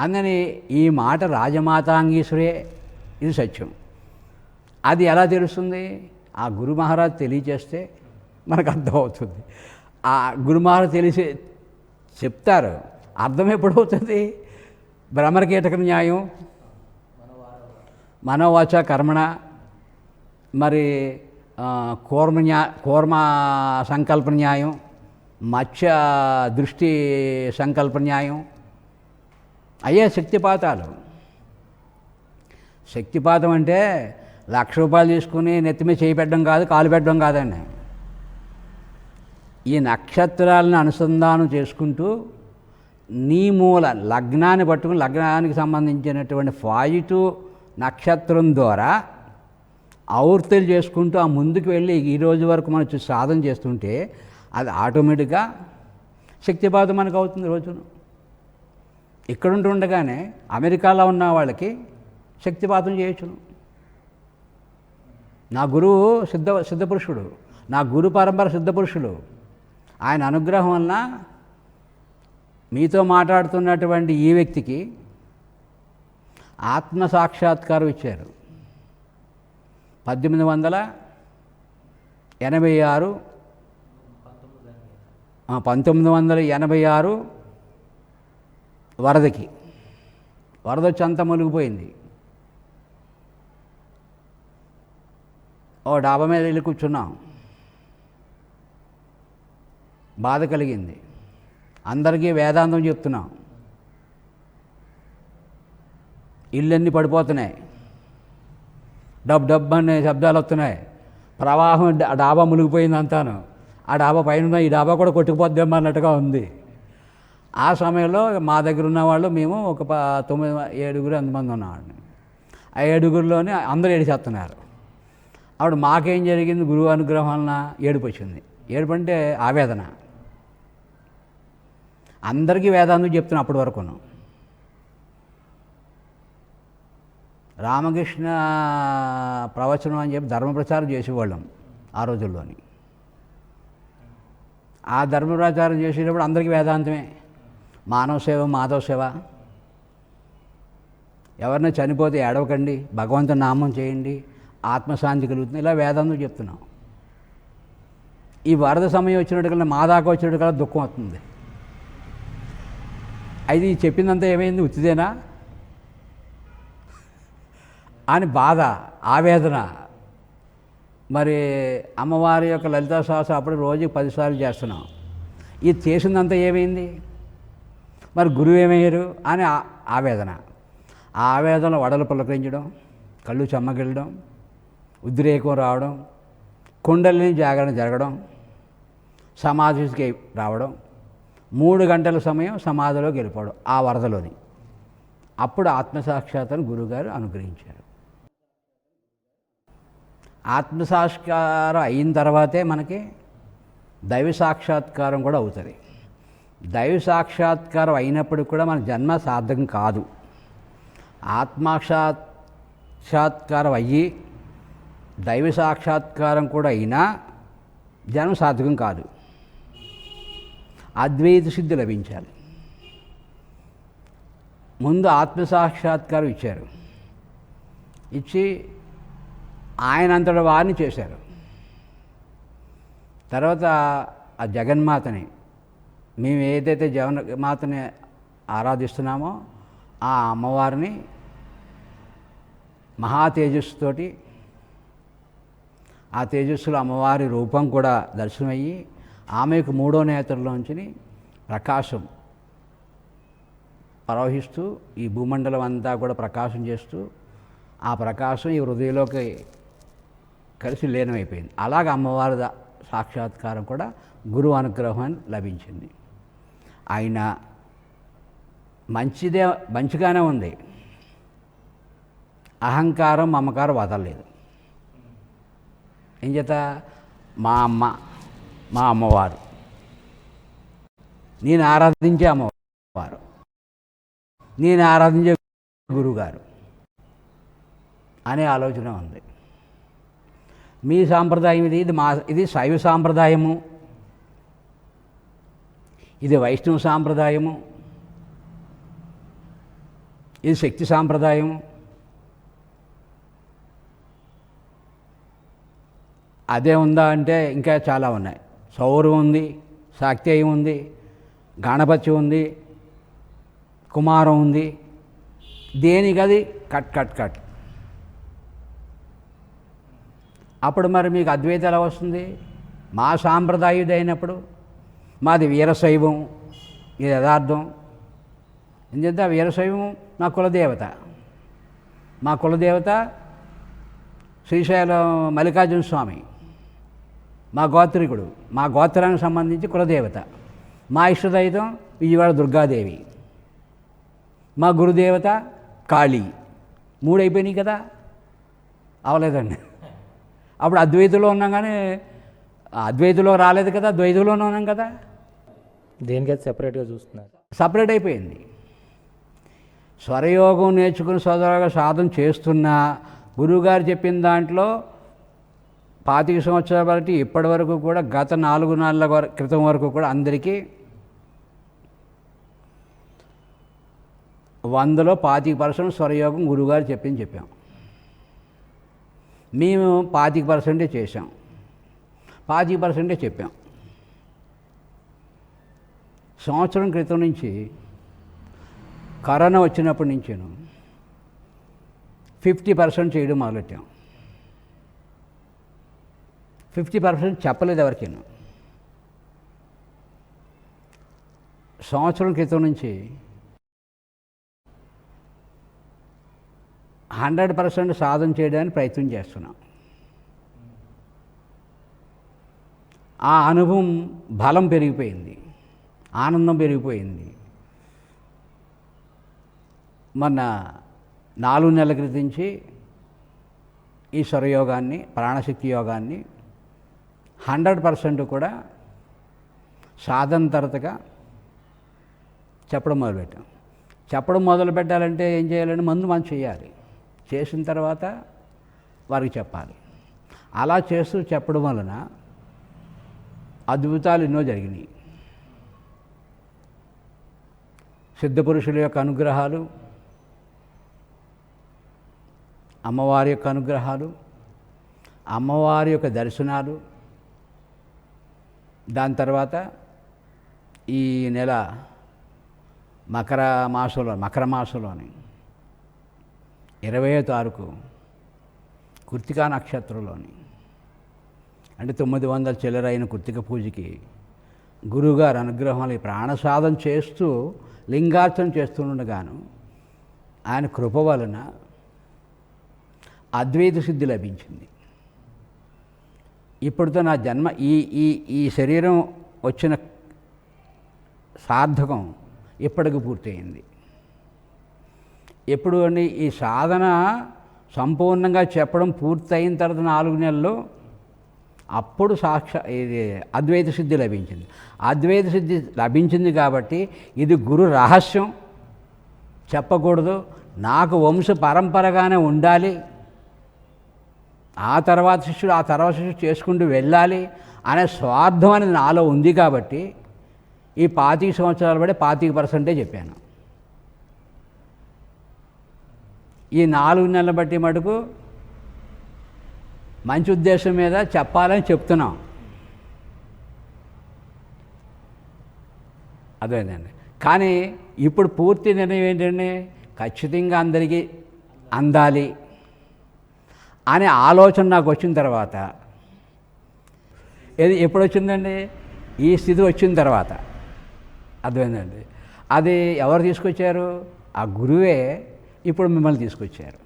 అందుకని ఈ మాట రాజమాతాంగీశ్వరే, ఇది సత్యం. అది ఎలా తెలుస్తుంది? ఆ గురు మహారాజ్ తెలియచేస్తే మనకు అర్థమవుతుంది. ఆ గురు మహారాజ్ తెలిసి చెప్తారు, అర్థం ఎప్పుడవుతుంది? భ్రమరకీటక న్యాయం, మనోవాచ కర్మణ, మరి కూర్మ సంకల్ప న్యాయం, మత్స్య దృష్టి సంకల్ప న్యాయం, అయ్యే శక్తిపాతాలు. శక్తిపాతం అంటే ₹1,00,000 తీసుకుని నెత్తిమీ చేయి పెట్టడం కాదు, కాలు పెట్టడం కాదండి. ఈ నక్షత్రాలను అనుసంధానం చేసుకుంటూ నీ మూల లగ్నాన్ని పట్టుకుని లగ్నానికి సంబంధించినటువంటి పాజిటివ్ నక్షత్రం ద్వారా ఆవృత్తులు చేసుకుంటూ ఆ ముందుకు వెళ్ళి ఈ రోజు వరకు మనం సాధన చేస్తుంటే అది ఆటోమేటిక్గా శక్తిపాతం మనకు అవుతుంది రోజును. ఇక్కడుంటుండగానే అమెరికాలో ఉన్న వాళ్ళకి శక్తిపాతం చేయొచ్చును. నా గురువు సిద్ధపురుషుడు, నా గురు పరంపర సిద్ధపురుషులు. ఆయన అనుగ్రహం వలన మీతో మాట్లాడుతున్నటువంటి ఈ వ్యక్తికి ఆత్మసాక్షాత్కారం ఇచ్చారు. 1986 వరదకి వరదొచ్చి అంతా మునిగిపోయింది. ఓ డాబా మీద వెళ్ళి కూర్చున్నాం. బాధ కలిగింది. అందరికీ వేదాంతం చెప్తున్నాం. ఇళ్ళన్నీ పడిపోతున్నాయి, డబ్ డబ్ అనే శబ్దాలు వస్తున్నాయి, ప్రవాహం డాబా మునిగిపోయింది అంతాను. ఆ డాబా పైన ఈ డాబా కూడా కొట్టుకుపోద్దేమో అన్నట్టుగా ఉంది. ఆ సమయంలో మా దగ్గర ఉన్న వాళ్ళు మేము ఒక 7 మంది ఉన్నామండి. ఆ 7 అందరూ ఏడిచేస్తున్నారు. అప్పుడు మాకేం జరిగింది? గురువు అనుగ్రహం వలన ఏడుపు వచ్చింది. ఏడుపు అంటే ఆవేదన. అందరికీ వేదాంతం చెప్తున్నాం అప్పటి వరకును. రామకృష్ణ ప్రవచనం అని చెప్పి ధర్మ ప్రచారం చేసేవాళ్ళం ఆ రోజుల్లోని. ఆ ధర్మ ప్రచారం చేసేటప్పుడు అందరికీ వేదాంతమే. మానవ సేవ, మాధవ సేవ. ఎవరినైనా చనిపోతే ఏడవకండి, భగవంతుని నామం చేయండి, ఆత్మశాంతి కలుగుతుంది, ఇలా వేదాంతం చెప్తున్నాం. ఈ వరద సమయం వచ్చినట్టుకల్లా మా దాకా వచ్చినట్టుకల్లా దుఃఖం వస్తుంది. అది చెప్పిందంతా ఏమైంది? ఉత్తిదేనా అని బాధ, ఆవేదన. మరి అమ్మవారి యొక్క లలితా సహస్రం అప్పుడు రోజుకి 10 సార్లు చేస్తున్నాం. ఇది చేసిందంతా ఏమైంది? మరి గురువు ఏమయ్యారు అని ఆవేదన. ఆ ఆవేదనలో వడలు పులకరించడం, కళ్ళు చెమ్మగిల్లడం, ఉద్రేకం రావడం, కుండలిని జాగరణ జరగడం, సమాధికి రావడం, 3 గంటల సమయం సమాధిలోకి వెళ్ళిపోవడం ఆ వరదలోని. అప్పుడు ఆత్మసాక్షాత్కారం గురువుగారు అనుగ్రహించారు. ఆత్మసాక్షాత్కారం అయిన తర్వాతే మనకి దైవ సాక్షాత్కారం కూడా అవుతుంది. దైవ సాక్షాత్కారం అయినప్పుడు కూడా మన జన్మ సార్థకం కాదు. ఆత్మసాక్షాత్కారం అయ్యి దైవ సాక్షాత్కారం కూడా అయినా జన్మ సార్థకం కాదు. అద్వైత సిద్ధి లభించాలి. ముందు ఆత్మసాక్షాత్కారం ఇచ్చారు. ఇచ్చి ఆయన అంతటి వారిని చేశారు. తర్వాత ఆ జగన్మాతని, మేము ఏదైతే జగన్మాతని ఆరాధిస్తున్నామో ఆ అమ్మవారిని మహా తేజస్సుతోటి, ఆ తేజస్సులో అమ్మవారి రూపం కూడా దర్శనమయ్యి ఆమెకు 3వ నేత్రంలోంచి ప్రకాశం ప్రవహిస్తూ ఈ భూమండలం అంతా కూడా ప్రకాశం చేస్తూ ఆ ప్రకాశం ఈ హృదయంలోకి కలిసి లీనమైపోయింది. అలాగ అమ్మవారి సాక్షాత్కారం కూడా గురువు అనుగ్రహం లభించింది. ఆయన మంచిగానే ఉంది. అహంకారం మమకారం వదలలేదు. ఏం చేత? మా అమ్మవారు, నేను ఆరాధించే అమ్మవారు, నేను ఆరాధించే గురువుగారు అనే ఆలోచన ఉంది. మీ సాంప్రదాయం ఇది శైవ సాంప్రదాయము, ఇది వైష్ణవ సాంప్రదాయము, ఇది శక్తి సాంప్రదాయం. అదే ఉందా అంటే ఇంకా చాలా ఉన్నాయి. సౌరం ఉంది, శాక్తేయం ఉంది, గణపతి ఉంది, కుమారం ఉంది. దేనికది కట్ కట్ కట్. అప్పుడు మరి మీకు అద్వైతం ఎలా వస్తుంది? మా సాంప్రదాయుడు అయినప్పుడు మాది వీరశైవం, ఇది యథార్థం. ఎందుకంటే ఆ వీరశైవం నా కులదేవత. మా కులదేవత శ్రీశైలం మల్లికార్జున స్వామి, మా గోత్రికుడు, మా గోత్రానికి సంబంధించి కులదేవత. మా ఇష్టదైవం విజయవాడ దుర్గాదేవి, మా గురుదేవత కాళీ. 3 అయిపోయినాయి కదా, అవలేదండి. అప్పుడు అద్వైతంలో ఉన్నాం, కానీ అద్వైతంలో రాలేదు కదా, ద్వైతంలోనే ఉన్నాం కదా. దేనికైతే సెపరేట్గా చూస్తున్నారు. సపరేట్ అయిపోయింది. స్వరయోగం నేర్చుకుని సోదరుగా సాధన చేస్తున్నా గురువుగారు చెప్పిన దాంట్లో 25 సంవత్సరాల బట్టి ఇప్పటి వరకు కూడా గత 4 నెలల క్రితం వరకు కూడా అందరికీ 100లో 25% స్వరయోగం గురువుగారు చెప్పాం. మేము 25% చేసాం, 25% చెప్పాం. సంవత్సరం క్రితం నుంచి కరోనా వచ్చినప్పటి నుంచి 50% చేయడం మొదలెట్టాం. 50% చెప్పలేదు ఎవరికైనా. సంవత్సరం క్రితం నుంచి 100% సాధన చేయడానికి ప్రయత్నం చేస్తున్నాం. ఆ అనుభవం బలం పెరిగిపోయింది, ఆనందం పెరిగిపోయింది. మొన్న 4 నెలల క్రితం నుంచి ఈ స్వరయోగాన్ని, ప్రాణశక్తి యోగాన్ని 100% కూడా సాధన తరతగా చెప్పడం మొదలుపెట్టాం. చెప్పడం మొదలు పెట్టాలంటే ఏం చేయాలంటే ముందు మనం చేయాలి, చేసిన తర్వాత వారికి చెప్పాలి. అలా చేస్తూ చెప్పడం వలన అద్భుతాలు ఎన్నో జరిగినాయి. సిద్ధపురుషుల యొక్క అనుగ్రహాలు, అమ్మవారి యొక్క అనుగ్రహాలు, అమ్మవారి యొక్క దర్శనాలు. దాని తర్వాత ఈ నెల మకర మాసంలోని 20వ తారీఖు కృత్తికా నక్షత్రంలోని, అంటే 900 చిల్లరైన కృత్తిక పూజకి గురువుగారు అనుగ్రహాలు ప్రాణసాధన చేస్తూ లింగార్చన చేస్తుండగాను ఆయన కృప వలన అద్వైత సిద్ధి లభించింది. ఇప్పటితో నా జన్మ ఈ శరీరం వచ్చిన సార్థకం ఇప్పటికి పూర్తయింది. ఎప్పుడు అండి ఈ సాధన సంపూర్ణంగా చెప్పడం పూర్తయిన తర్వాత 4 నెలలు అప్పుడు ఇది అద్వైత సిద్ధి లభించింది. అద్వైత సిద్ధి లభించింది కాబట్టి ఇది గురు రహస్యం, చెప్పకూడదు, నాకు వంశ పరంపరగానే ఉండాలి, ఆ తర్వాత శిష్యుడు చేసుకుంటూ వెళ్ళాలి అనే స్వార్థం అనేది నాలో ఉంది. కాబట్టి ఈ 25 సంవత్సరాలు బట్టి 25% చెప్పాను. ఈ 4 నెలల బట్టి మటుకు మంచి ఉద్దేశం మీద చెప్పాలని చెప్తున్నాం. అదేనండి. కానీ ఇప్పుడు పూర్తి నిర్ణయం ఏంటంటే ఖచ్చితంగా అందరికీ అందాలి అనే ఆలోచన నాకు వచ్చిన తర్వాత, ఏది ఎప్పుడు వచ్చిందండి? ఈ స్థితి వచ్చిన తర్వాత. అర్థమైందండి. అది ఎవరు తీసుకొచ్చారు? ఆ గురువే ఇప్పుడు మిమ్మల్ని తీసుకొచ్చారు.